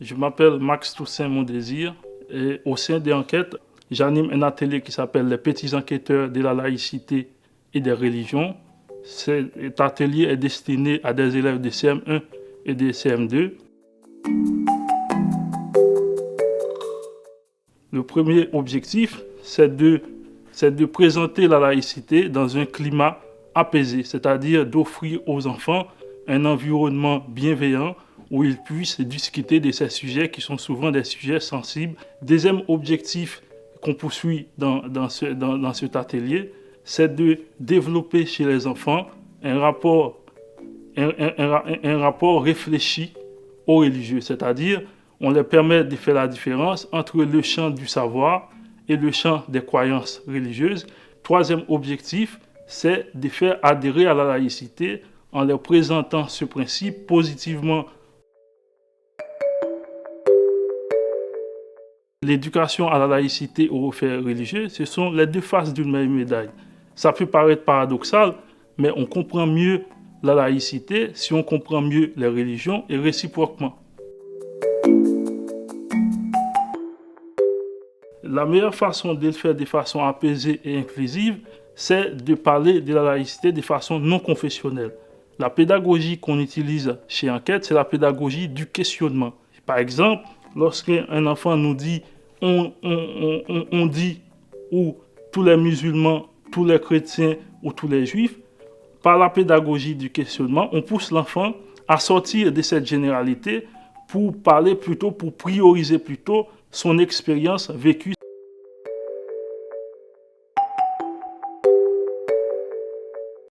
Je m'appelle Max Toussaint Mondésir et au sein des enquêtes, j'anime un atelier qui s'appelle Les petits enquêteurs de la laïcité et des religions. Cet atelier est destiné à des élèves de CM1 et de CM2. Le premier objectif, c'est de présenter la laïcité dans un climat apaisé, c'est-à-dire d'offrir aux enfants un environnement bienveillant où ils puissent discuter de ces sujets qui sont souvent des sujets sensibles. Deuxième objectif qu'on poursuit dans cet atelier, c'est de développer chez les enfants un rapport réfléchi au religieux, c'est-à-dire on leur permet de faire la différence entre le champ du savoir et le champ des croyances religieuses. Troisième objectif, c'est de faire adhérer à la laïcité en leur présentant ce principe positivement. L'éducation à la laïcité aux faits religieux, ce sont les deux faces d'une même médaille. Ça peut paraître paradoxal, mais on comprend mieux la laïcité si on comprend mieux les religions et réciproquement. La meilleure façon de le faire de façon apaisée et inclusive, c'est de parler de la laïcité de façon non confessionnelle. La pédagogie qu'on utilise chez Enquête, c'est la pédagogie du questionnement. Par exemple, lorsqu'un enfant nous dit on dit ou tous les musulmans, tous les chrétiens ou tous les juifs, par la pédagogie du questionnement, on pousse l'enfant à sortir de cette généralité pour parler plutôt, pour prioriser plutôt son expérience vécue.